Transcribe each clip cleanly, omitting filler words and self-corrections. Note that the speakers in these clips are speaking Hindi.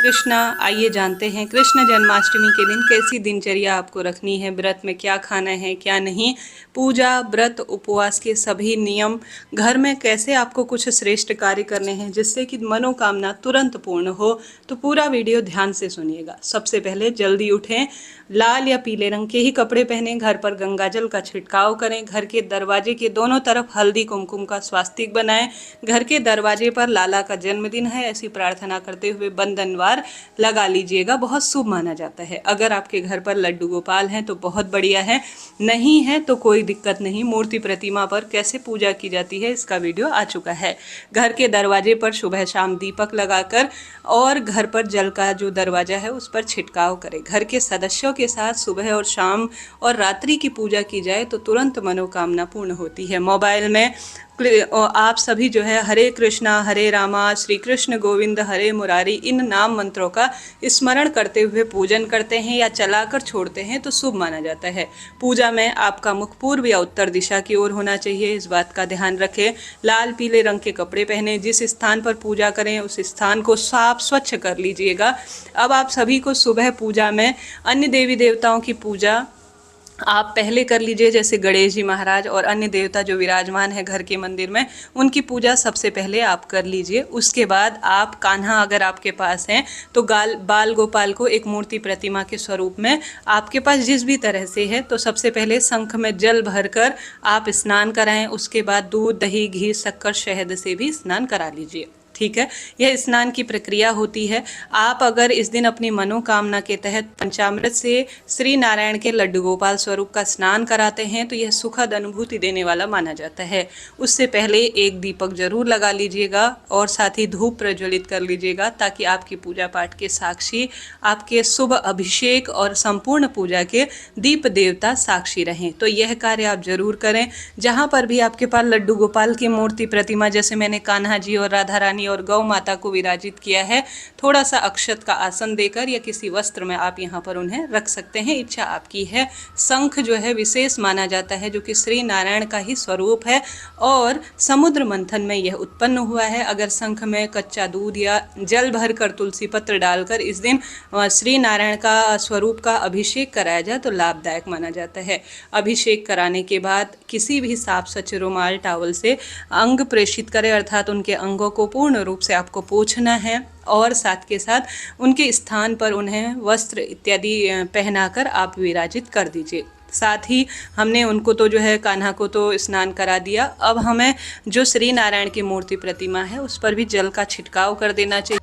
कृष्णा, आइए जानते हैं कृष्ण जन्माष्टमी के दिन कैसी दिनचर्या आपको रखनी है, व्रत में क्या खाना है क्या नहीं, पूजा व्रत उपवास के सभी नियम, घर में कैसे आपको कुछ श्रेष्ठ कार्य करने हैं जिससे कि मनोकामना तुरंत पूर्ण हो। तो पूरा वीडियो ध्यान से सुनिएगा। सबसे पहले जल्दी उठें, लाल या पीले रंग के ही कपड़े पहनें, घर पर गंगाजल का छिड़काव करें, घर के दरवाजे के दोनों तरफ हल्दी कुमकुम का स्वास्तिक बनाएं, घर के दरवाजे पर लाला का जन्मदिन है ऐसी प्रार्थना करते हुए बंधनवार लगा लीजिएगा, बहुत शुभ माना जाता है। अगर आपके घर पर लड्डू गोपाल हैं तो बहुत बढ़िया है, नहीं है तो कोई दिक्कत नहीं। मूर्ति प्रतिमा पर कैसे पूजा की जाती है इसका वीडियो आ चुका है। घर के दरवाजे पर सुबह शाम दीपक लगाकर और घर पर जल का जो दरवाजा है उस पर छिड़काव करें। घर के सदस्यों के साथ सुबह और शाम और रात्रि की पूजा की जाए तो तुरंत मनोकामना पूर्ण होती है। मोबाइल में आप सभी जो है हरे कृष्णा हरे रामा श्री कृष्ण गोविंद हरे मुरारी इन नाम मंत्रों का स्मरण करते हुए पूजन करते हैं या चलाकर छोड़ते हैं तो शुभ माना जाता है। पूजा में आपका मुख पूर्व या उत्तर दिशा की ओर होना चाहिए, इस बात का ध्यान रखें। लाल पीले रंग के कपड़े पहने, जिस स्थान पर पूजा करें उस स्थान को साफ स्वच्छ कर लीजिएगा। अब आप सभी को सुबह पूजा में अन्य देवी देवताओं की पूजा आप पहले कर लीजिए, जैसे गणेश जी महाराज और अन्य देवता जो विराजमान है घर के मंदिर में उनकी पूजा सबसे पहले आप कर लीजिए। उसके बाद आप कान्हा अगर आपके पास हैं तो बाल गोपाल को एक मूर्ति प्रतिमा के स्वरूप में आपके पास जिस भी तरह से है तो सबसे पहले शंख में जल भरकर आप स्नान कराएं। उसके बाद दूध दही घी शक्कर शहद से भी स्नान करा लीजिए, ठीक है। यह स्नान की प्रक्रिया होती है। आप अगर इस दिन अपनी मनोकामना के तहत पंचामृत से श्री नारायण के लड्डू गोपाल स्वरूप का स्नान कराते हैं तो यह सुखद अनुभूति देने वाला माना जाता है। उससे पहले एक दीपक जरूर लगा लीजिएगा और साथ ही धूप प्रज्वलित कर लीजिएगा ताकि आपकी पूजा पाठ के साक्षी आपके शुभ अभिषेक और संपूर्ण पूजा के दीप देवता साक्षी रहें। तो यह कार्य आप जरूर करें। जहाँ पर भी आपके पास लड्डू गोपाल की मूर्ति प्रतिमा, जैसे मैंने कान्हा जी और राधा रानी और गौ माता को विराजित किया है, थोड़ा सा अक्षत का आसन देकर या किसी वस्त्र में आप यहाँ पर उन्हें रख सकते हैं, इच्छा आपकी है। शंख जो है विशेष माना जाता है जो कि श्री नारायण का ही स्वरूप है और समुद्र मंथन में यह उत्पन्न हुआ है। अगर शंख में कच्चा दूध या जल भरकर तुलसी पत्र डालकर इस दिन श्री नारायण का स्वरूप का अभिषेक कराया जाए तो लाभदायक माना जाता है। अभिषेक कराने के बाद किसी भी साफ स्वच्छ रुमाल टावल से अंग प्रेषित करें, अर्थात उनके अंगों को पूर्ण रूप से आपको पोंछना है और साथ के साथ उनके स्थान पर उन्हें वस्त्र इत्यादि पहनाकर आप विराजित कर दीजिए। साथ ही हमने उनको तो जो है कान्हा को तो स्नान करा दिया, अब हमें जो श्री नारायण की मूर्ति प्रतिमा है उस पर भी जल का छिड़काव कर देना चाहिए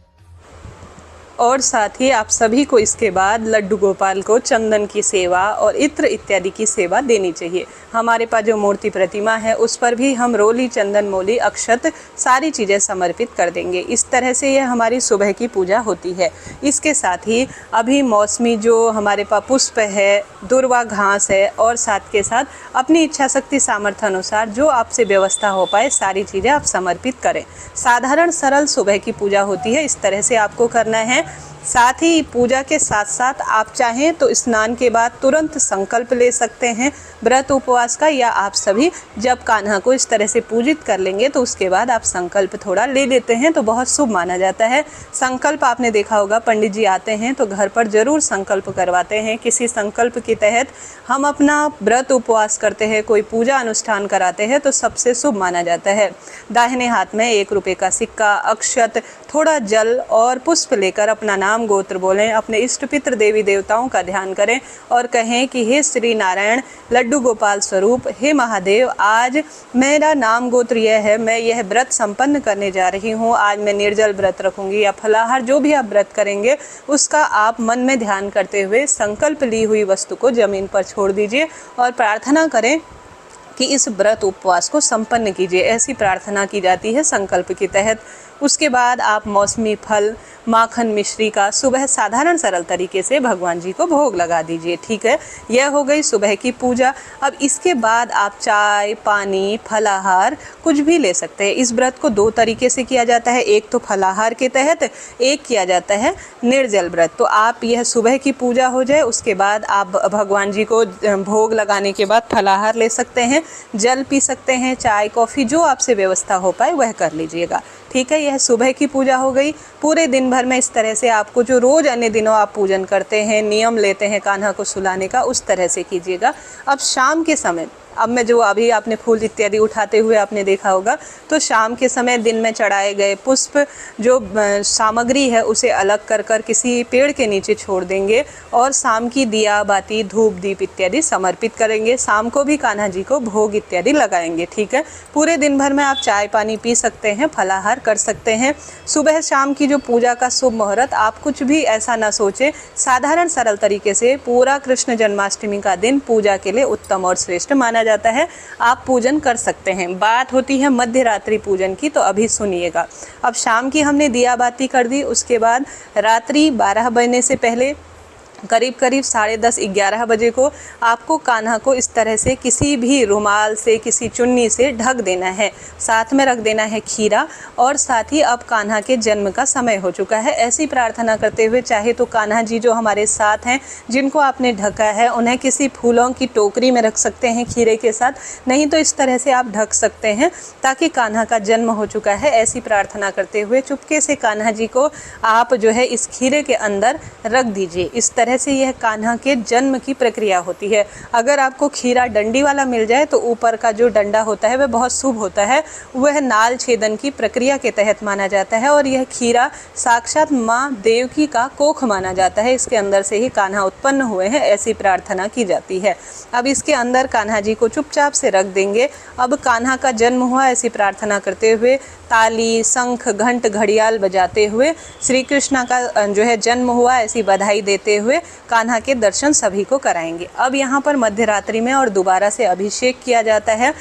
और साथ ही आप सभी को इसके बाद लड्डू गोपाल को चंदन की सेवा और इत्र इत्यादि की सेवा देनी चाहिए। हमारे पास जो मूर्ति प्रतिमा है उस पर भी हम रोली चंदन मोली अक्षत सारी चीज़ें समर्पित कर देंगे। इस तरह से यह हमारी सुबह की पूजा होती है। इसके साथ ही अभी मौसमी जो हमारे पास पुष्प है, दुर्वा घास है और साथ के साथ अपनी इच्छा शक्ति सामर्थ्य अनुसार जो आपसे व्यवस्था हो पाए सारी चीज़ें आप समर्पित करें। साधारण सरल सुबह की पूजा होती है, इस तरह से आपको करना है। साथ ही पूजा के साथ साथ आप चाहें तो स्नान के बाद तुरंत संकल्प ले सकते हैं व्रत उपवास का, या आप सभी जब कान्हा को इस तरह से पूजित कर लेंगे तो उसके बाद आप संकल्प थोड़ा ले लेते हैं तो बहुत शुभ माना जाता है। संकल्प आपने देखा होगा पंडित जी आते हैं तो घर पर ज़रूर संकल्प करवाते हैं। किसी संकल्प के तहत हम अपना व्रत उपवास करते हैं, कोई पूजा अनुष्ठान कराते हैं तो सबसे शुभ माना जाता है। दाहिने हाथ में 1 रुपये का सिक्का, अक्षत, थोड़ा जल और पुष्प लेकर अपना नाम गोत्र बोलें, अपने इष्ट पितृ देवी देवताओं का ध्यान करें और कहें कि हे श्री नारायण लड्डू गोपाल स्वरूप, हे महादेव, आज मेरा नाम गोत्र यह है, मैं यह व्रत संपन्न करने जा रही हूँ। आज मैं निर्जल व्रत रखूंगी या फलाहार जो भी आप व्रत करेंगे उसका आप मन में ध्यान करते हुए संकल्प ली हुई वस्तु को जमीन पर छोड़ दीजिए और प्रार्थना करें कि इस व्रत उपवास को संपन्न कीजिए। ऐसी प्रार्थना की जाती है संकल्प के तहत। उसके बाद आप मौसमी फल, माखन, मिश्री का सुबह साधारण सरल तरीके से भगवान जी को भोग लगा दीजिए, ठीक है। यह हो गई सुबह की पूजा। अब इसके बाद आप चाय, पानी, फलाहार कुछ भी ले सकते हैं। इस व्रत को 2 तरीके से किया जाता है, एक तो फलाहार के तहत, एक किया जाता है निर्जल व्रत। तो आप यह सुबह की पूजा हो जाए उसके बाद आप भगवान जी को भोग लगाने के बाद फलाहार ले सकते हैं, जल पी सकते हैं, चाय कॉफ़ी जो आपसे व्यवस्था हो पाए वह कर लीजिएगा। ठीक है, यह सुबह की पूजा हो गई। पूरे दिन भर में इस तरह से आपको जो रोज़ अन्य दिनों आप पूजन करते हैं, नियम लेते हैं कान्हा को सुलाने का, उस तरह से कीजिएगा। अब शाम के समय, अब मैं जो अभी आपने फूल इत्यादि उठाते हुए आपने देखा होगा, तो शाम के समय दिन में चढ़ाए गए पुष्प जो सामग्री है उसे अलग कर कर किसी पेड़ के नीचे छोड़ देंगे और शाम की दिया बाती धूप दीप इत्यादि समर्पित करेंगे। शाम को भी कान्हा जी को भोग इत्यादि लगाएंगे। ठीक है, पूरे दिन भर में आप चाय पानी पी सकते हैं, फलाहार कर सकते हैं। सुबह शाम की जो पूजा का शुभ मुहूर्त, आप कुछ भी ऐसा ना सोचें, साधारण सरल तरीके से पूरा कृष्ण जन्माष्टमी का दिन पूजा के लिए उत्तम और श्रेष्ठ माना जाता है। आप पूजन कर सकते हैं। बात होती है मध्य रात्रि पूजन की, तो अभी सुनिएगा। अब शाम की हमने दिया बाती कर दी, उसके बाद रात्रि 12 बजने से पहले करीब 10:30-11 बजे को आपको कान्हा को इस तरह से किसी भी रुमाल से, किसी चुन्नी से ढक देना है। साथ में रख देना है खीरा, और साथ ही अब कान्हा के जन्म का समय हो चुका है, ऐसी प्रार्थना करते हुए, चाहे तो कान्हा जी जो हमारे साथ हैं जिनको आपने ढका है उन्हें किसी फूलों की टोकरी में रख सकते हैं खीरे के साथ, नहीं तो इस तरह से आप ढक सकते हैं ताकि कान्हा का जन्म हो चुका है, ऐसी प्रार्थना करते हुए चुपके से कान्हा जी को आप जो है इस खीरे के अंदर रख दीजिए। इस तरह से यह कान्हा के जन्म की प्रक्रिया होती है। अगर आपको खीरा डंडी वाला मिल जाए तो ऊपर का जो डंडा होता है वह बहुत शुभ होता है, वह नाल छेदन की प्रक्रिया के तहत माना जाता है, और यह खीरा साक्षात माँ देवकी का कोख माना जाता है। इसके अंदर से ही कान्हा उत्पन्न हुए हैं, ऐसी प्रार्थना की जाती है। अब इसके अंदर कान्हा जी को चुपचाप से रख देंगे। अब कान्हा का जन्म हुआ ऐसी प्रार्थना करते हुए ताली शंख घंट घड़ियाल बजाते हुए श्री कृष्ण का जो है जन्म हुआ ऐसी बधाई देते हुए कान्हा के दर्शन सभी को कराएंगे। अब यहाँ पर मध्य रात्रि में और दोबारा से अभिषेक किया जाता है।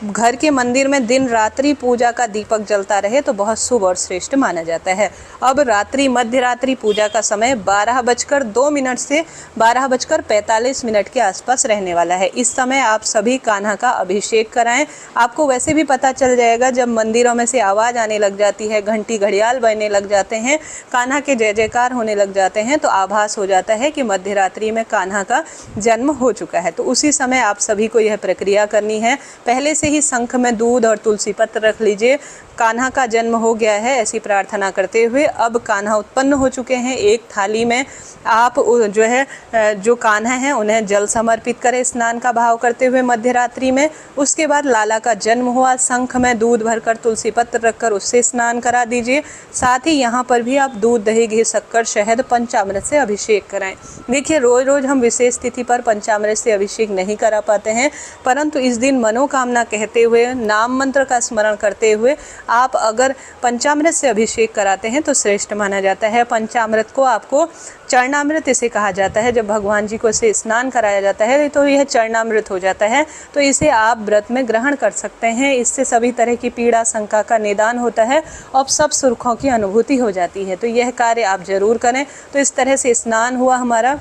घर के मंदिर में दिन रात्रि पूजा का दीपक जलता रहे तो बहुत शुभ और श्रेष्ठ माना जाता है। अब मध्य रात्रि पूजा का समय 12:02 से 12:45 के आसपास रहने वाला है। इस समय आप सभी कान्हा का अभिषेक कराएं। आपको वैसे भी पता चल जाएगा जब मंदिरों में से आवाज़ आने लग जाती है, घंटी घड़ियाल बजने लग जाते हैं, कान्हा के जय जयकार होने लग जाते हैं, तो आभास हो जाता है कि मध्य रात्रि में कान्हा का जन्म हो चुका है। तो उसी समय आप सभी को यह प्रक्रिया करनी है। पहले से ही शंख में दूध और तुलसी पत्र रख लीजिए। कान्हा का जन्म हो गया है ऐसी प्रार्थना करते हुए अब कान्हा उत्पन्न हो चुके हैं। एक थाली में आप जो है जो कान्हा हैं उन्हें जल समर्पित करें स्नान का भाव करते हुए मध्य रात्रि में। उसके बाद लाला का जन्म हुआ, शंख में दूध भरकर तुलसी पत्र रखकर उससे स्नान करा दीजिए। साथ ही यहाँ पर भी आप दूध दही घी शक्कर शहद पंचामृत से अभिषेक कराएं। देखिए रोज रोज हम विशेष तिथि पर पंचामृत से अभिषेक नहीं करा पाते हैं, परंतु इस दिन मनोकामना कहते हुए नाम मंत्र का स्मरण करते हुए आप अगर पंचामृत से अभिषेक कराते हैं तो श्रेष्ठ माना जाता है। पंचामृत को आपको चरणामृत इसे कहा जाता है। जब भगवान जी को से स्नान कराया जाता है तो यह चरणामृत हो जाता है, तो इसे आप व्रत में ग्रहण कर सकते हैं। इससे सभी तरह की पीड़ा शंका का निदान होता है और सब सुर्खों की अनुभूति हो जाती है। तो यह कार्य आप जरूर करें। तो इस तरह से स्नान हुआ हमारा।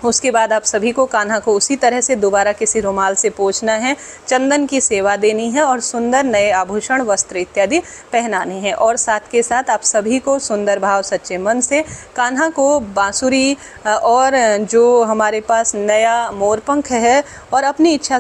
उसके बाद आप सभी को कान्हा को उसी तरह से दोबारा किसी रुमाल से पोंछना है, चंदन की सेवा देनी है और सुंदर नए आभूषण वस्त्र इत्यादि पहनाने हैं। और साथ के साथ आप सभी को सुंदर भाव सच्चे मन से कान्हा को बांसुरी और जो हमारे पास नया मोरपंख है और अपनी इच्छा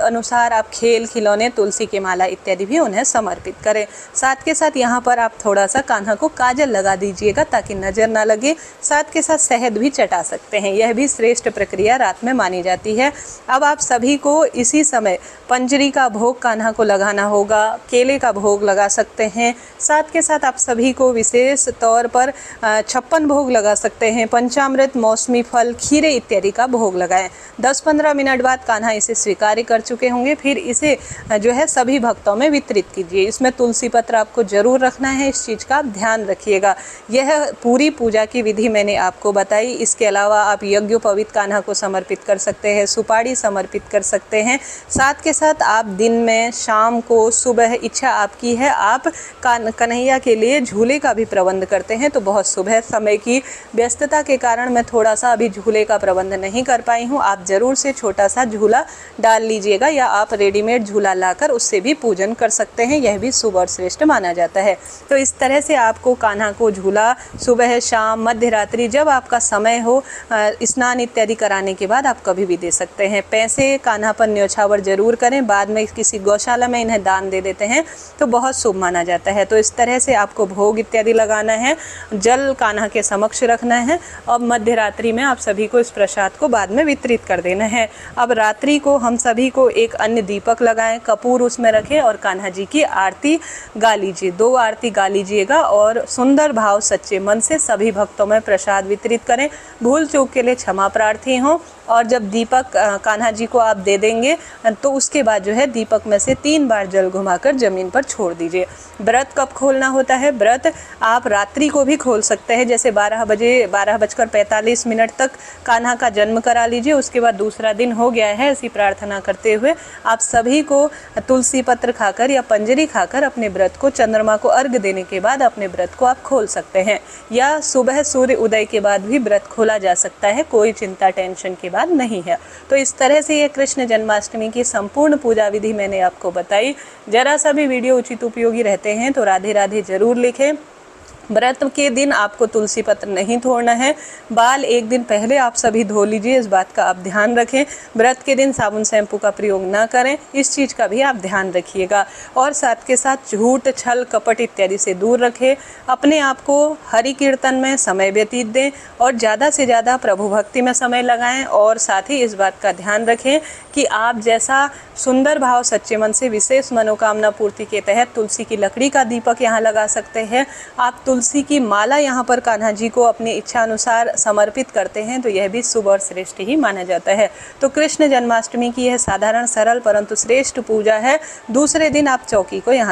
अनुसार आप खेल खिलौने तुलसी की माला इत्यादि भी उन्हें समर्पित करें। साथ के साथ यहाँ पर आप थोड़ा सा कान्हा को काजल लगा दीजिएगा ताकि नज़र ना लगे। साथ के साथ शहद भी चटा सकते हैं। यह भी श्रेष्ठ प्रक्रिया रात में मानी जाती है। अब आप सभी को इसी समय पंजरी का भोग कान्हा को लगाना होगा, केले का भोग लगा सकते हैं। साथ के साथ आप सभी को विशेष तौर पर 56 भोग लगा सकते हैं। पंचामृत, मौसमी फल, खीरे इत्यादि का भोग लगाएं। 10-15 मिनट बाद कान्हा इसे स्वीकार कर चुके होंगे। फिर इसे जो है सभी भक्तों में वितरित कीजिए। इसमें तुलसी पत्र आपको जरूर रखना है, इस चीज़ का ध्यान रखिएगा। यह पूरी पूजा की विधि मैंने आपको बताई। इसके अलावा आप यज्ञोपवीत कान्हा को समर्पित कर सकते हैं, सुपारी समर्पित कर सकते हैं। साथ के साथ आप दिन में, शाम को, सुबह इच्छा आपकी है आप कन्हैया के लिए झूले का भी प्रबंध करते हैं तो बहुत शुभ है। समय की व्यस्तता के कारण मैं थोड़ा सा अभी झूले का प्रबंध नहीं कर पाई हूँ। आप ज़रूर से छोटा सा झूला डाल लीजिएगा या आप रेडीमेड झूला लाकर उससे भी पूजन कर सकते हैं। यह भी शुभ और श्रेष्ठ माना जाता है। तो इस तरह से आपको कान्हा को झूला सुबह, शाम, मध्य रात्रि जब आपका समय हो स्नान स्नान इत्यादि कराने के बाद आप कभी भी दे सकते हैं। पैसे कान्हा पर न्योछावर जरूर करें, बाद में किसी गौशाला में इन्हें दान दे देते हैं तो बहुत शुभ माना जाता है। तो इस तरह से आपको भोग इत्यादि लगाना है, जल कान्हा के समक्ष रखना है और मध्य रात्रि में आप सभी को इस प्रसाद को बाद में वितरित कर देना है। अब रात्रि को हम सभी को एक अन्य दीपक लगाएं, कपूर उसमें रखें और कान्हा जी की आरती गा लीजिए। 2 आरती गा लीजिएगा और सुंदर भाव सच्चे मन से सभी भक्तों में प्रसाद वितरित करें। भूल चूक के लिए क्षमा प्रार्थी हों और जब दीपक कान्हा जी को आप दे देंगे तो उसके बाद जो है दीपक में से 3 बार जल घुमाकर जमीन पर छोड़ दीजिए। व्रत कब खोलना होता है? व्रत आप रात्रि को भी खोल सकते हैं, जैसे 12:45 तक कान्हा का जन्म करा लीजिए। उसके बाद दूसरा दिन हो गया है, ऐसी प्रार्थना करते हुए आप सभी को तुलसी पत्र खाकर या पंजरी खाकर अपने व्रत को, चंद्रमा को अर्घ देने के बाद अपने व्रत को आप खोल सकते हैं, या सुबह सूर्य उदय के बाद भी व्रत खोला जा सकता है, कोई चिंता टेंशन के बाद नहीं है। तो इस तरह से ये कृष्ण जन्माष्टमी की संपूर्ण पूजा विधि मैंने आपको बताई। जरा सा भी वीडियो उचित उपयोगी रहते हैं तो राधे राधे जरूर लिखें। व्रत के दिन आपको तुलसी पत्र नहीं तोड़ना है, बाल एक दिन पहले आप सभी धो लीजिए, इस बात का आप ध्यान रखें। व्रत के दिन साबुन शैम्पू का प्रयोग ना करें, इस चीज़ का भी आप ध्यान रखिएगा। और साथ के साथ झूठ, छल, कपट इत्यादि से दूर रखें। अपने आप को हरि कीर्तन में समय व्यतीत दें और ज़्यादा से ज़्यादा प्रभु भक्ति में समय लगाएं। और साथ ही इस बात का ध्यान रखें कि आप जैसा सुंदर भाव सच्चे मन से विशेष मनोकामना पूर्ति के तहत तुलसी की लकड़ी का दीपक यहाँ लगा सकते हैं। आप तुलसी की माला यहाँ पर कान्हा जी को अपनी इच्छा अनुसार समर्पित करते हैं तो यह भी शुभ और श्रेष्ठ ही माना जाता है। तो कृष्ण जन्माष्टमी की यह साधारण सरल परंतु श्रेष्ठ पूजा है। दूसरे दिन आप चौकी को यहाँ